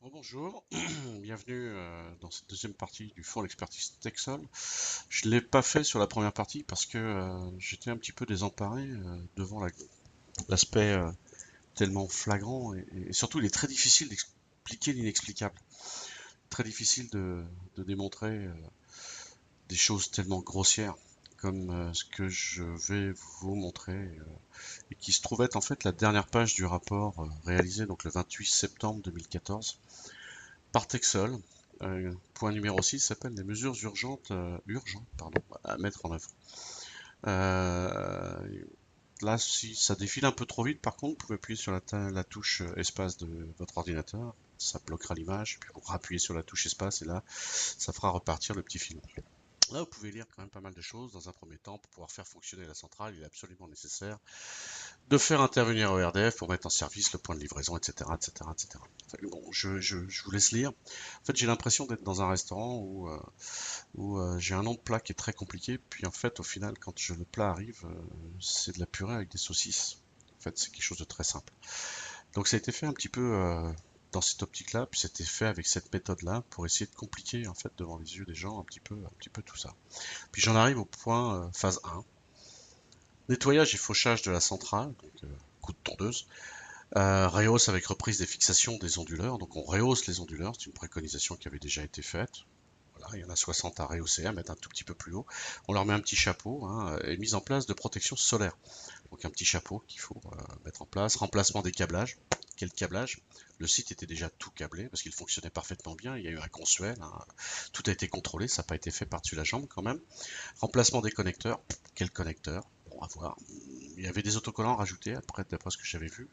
Bonjour, bienvenue dans cette deuxième partie du fonds d'expertise Texol. Je ne l'ai pas fait sur la première partie parce que j'étais un petit peu désemparé devant l'aspect tellement flagrant et surtout il est très difficile d'expliquer l'inexplicable. Très difficile de démontrer des choses tellement grossières comme ce que je vais vous montrer et qui se trouve être en fait la dernière page du rapport réalisé donc le 28 septembre 2014 par Texol. Point numéro 6 s'appelle les mesures urgentes pardon, à mettre en œuvre. Euh, Là, si ça défile un peu trop vite, par contre, vous pouvez appuyer sur la touche espace de votre ordinateur. Ça bloquera l'image, et puis vous rappuyez sur la touche espace, et là, ça fera repartir le petit film. Là, vous pouvez lire quand même pas mal de choses. Dans un premier temps, pour pouvoir faire fonctionner la centrale, il est absolument nécessaire de faire intervenir ERDF pour mettre en service le point de livraison, etc., etc., etc. Enfin, bon, je vous laisse lire. En fait, j'ai l'impression d'être dans un restaurant où j'ai un nom de plat qui est très compliqué, puis en fait, au final, quand le plat arrive, c'est de la purée avec des saucisses. En fait, c'est quelque chose de très simple. Donc, ça a été fait un petit peu dans cette optique-là, puis c'était fait avec cette méthode-là pour essayer de compliquer en fait devant les yeux des gens un petit peu tout ça. Puis j'en arrive au point phase 1, nettoyage et fauchage de la centrale, donc coup de tondeuse. Rehausse avec reprise des fixations des onduleurs. Donc on rehausse les onduleurs, c'est une préconisation qui avait déjà été faite. Voilà, il y en a 60 à rehausser, à mettre un tout petit peu plus haut. On leur met un petit chapeau hein, et mise en place de protection solaire. Donc un petit chapeau qu'il faut mettre en place. Remplacement des câblages. Quel câblage? Le site était déjà tout câblé parce qu'il fonctionnait parfaitement bien. Il y a eu un consuel, hein. Tout a été contrôlé, ça n'a pas été fait par-dessus la jambe quand même. Remplacement des connecteurs. Quel connecteur? Bon, à voir. Il y avait des autocollants rajoutés après, d'après ce que j'avais vu.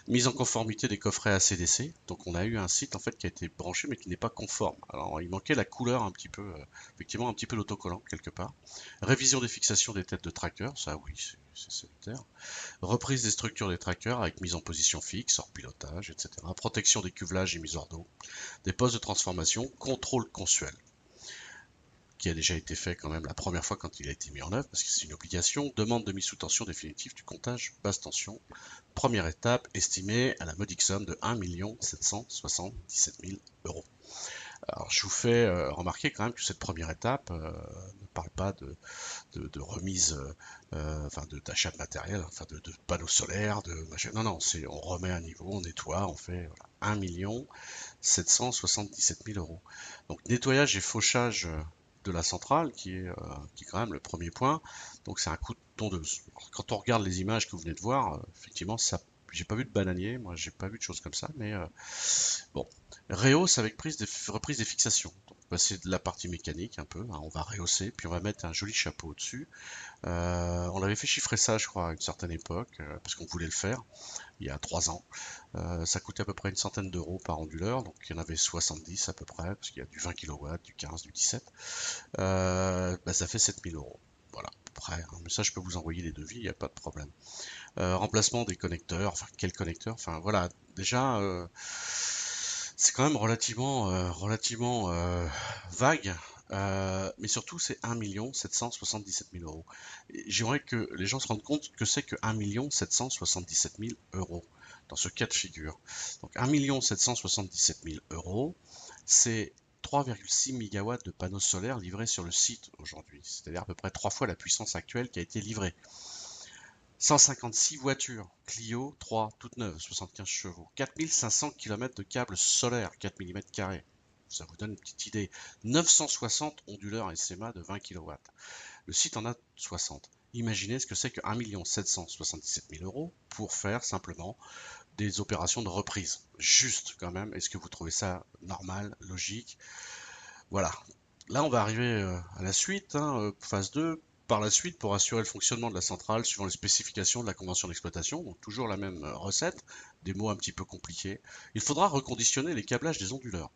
Mise en conformité des coffrets ACDC. Donc on a eu un site en fait qui a été branché mais qui n'est pas conforme. Alors il manquait la couleur un petit peu, effectivement un petit peu l'autocollant quelque part. Révision des fixations des têtes de tracker, ça oui c'est salutaire. Reprise des structures des trackers avec mise en position fixe, hors pilotage, etc. Protection des cuvelages et mise hors d'eau. Des postes de transformation, contrôle consuel qui a déjà été fait quand même la première fois quand il a été mis en œuvre, parce que c'est une obligation, demande de mise sous tension définitive du comptage basse tension. Première étape estimée à la modique somme de 1 777 000 euros. Alors je vous fais remarquer quand même que cette première étape ne parle pas de remise, enfin d'achat de matériel, enfin de panneaux solaires, de machin. Non, non, c'est on remet à niveau, on nettoie, on fait voilà, 1 777 000 euros. Donc nettoyage et fauchage de la centrale, qui est quand même le premier point. Donc c'est un coup de tondeuse. Alors, quand on regarde les images que vous venez de voir, effectivement, ça, j'ai pas vu de bananier, moi j'ai pas vu de choses comme ça, mais bon. Rehausse avec reprise des fixations. Donc, passer de la partie mécanique un peu, hein, on va rehausser, puis on va mettre un joli chapeau au-dessus. On avait fait chiffrer ça, je crois, à une certaine époque, parce qu'on voulait le faire, il y a 3 ans. Ça coûtait à peu près une centaine d'euros par onduleur, donc il y en avait 70 à peu près, parce qu'il y a du 20 kW, du 15, du 17. Bah, ça fait 7000 euros. Voilà, à peu près, hein. Mais ça, je peux vous envoyer les devis, il n'y a pas de problème. Remplacement des connecteurs, enfin, quel connecteur? Enfin, voilà, déjà, c'est quand même relativement vague. Mais surtout, c'est 1 777 000 euros. J'aimerais que les gens se rendent compte que c'est que 1 777 000 euros dans ce cas de figure. Donc 1 777 000 euros, c'est 3,6 mégawatts de panneaux solaires livrés sur le site aujourd'hui, c'est-à-dire à peu près 3 fois la puissance actuelle qui a été livrée. 156 voitures, Clio 3, toutes neuves, 75 chevaux. 4500 km de câbles solaires, 4 mm². Ça vous donne une petite idée. 960 onduleurs SMA de 20 kW. Le site en a 60. Imaginez ce que c'est que 1 777 000 euros pour faire simplement des opérations de reprise. Juste quand même, est-ce que vous trouvez ça normal, logique? Voilà. Là, on va arriver à la suite, hein, phase 2. Par la suite, pour assurer le fonctionnement de la centrale suivant les spécifications de la convention d'exploitation, donc toujours la même recette, des mots un petit peu compliqués, il faudra reconditionner les câblages des onduleurs.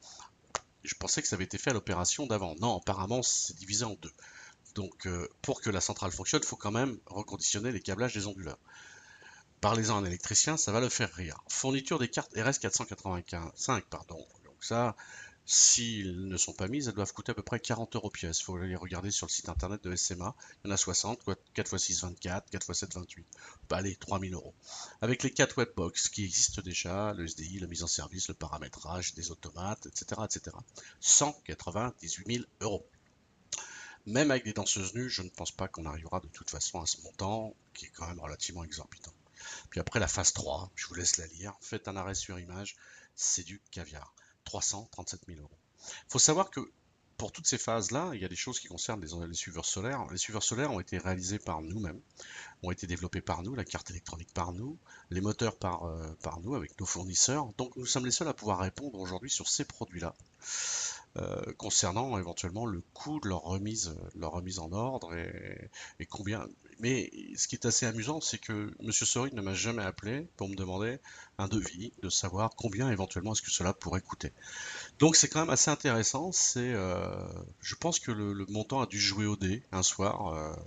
Je pensais que ça avait été fait à l'opération d'avant. Non, apparemment, c'est divisé en deux. Donc, pour que la centrale fonctionne, il faut quand même reconditionner les câblages des onduleurs. Parlez-en à un électricien, ça va le faire rire. Fourniture des cartes RS485, pardon. Donc ça, S'ils ne sont pas mises, elles doivent coûter à peu près 40 € pièce. Il faut aller regarder sur le site internet de SMA. Il y en a 60, 4x6, 24, 4x7, 28. Bah allez, 3000 €. Avec les 4 webbox qui existent déjà, le SDI, la mise en service, le paramétrage, des automates, etc., etc. 198 000 €. Même avec des danseuses nues, je ne pense pas qu'on arrivera de toute façon à ce montant, qui est quand même relativement exorbitant. Puis après la phase 3, je vous laisse la lire, faites un arrêt sur image, c'est du caviar. 337 000 €. Il faut savoir que pour toutes ces phases-là, il y a des choses qui concernent les suiveurs solaires. Les suiveurs solaires ont été réalisés par nous-mêmes, ont été développés par nous, la carte électronique par nous, les moteurs par nous, avec nos fournisseurs. Donc nous sommes les seuls à pouvoir répondre aujourd'hui sur ces produits-là. Concernant éventuellement le coût de leur remise en ordre et combien. Mais ce qui est assez amusant, c'est que Monsieur Sori ne m'a jamais appelé pour me demander un devis, de savoir combien éventuellement est-ce que cela pourrait coûter. Donc c'est quand même assez intéressant. Je pense que le montant a dû jouer au dé un soir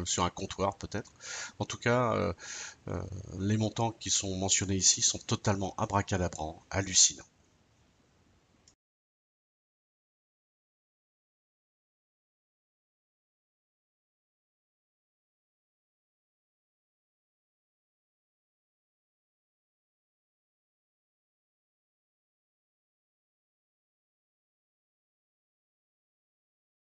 sur un comptoir peut-être. En tout cas, les montants qui sont mentionnés ici sont totalement abracadabrants, hallucinants.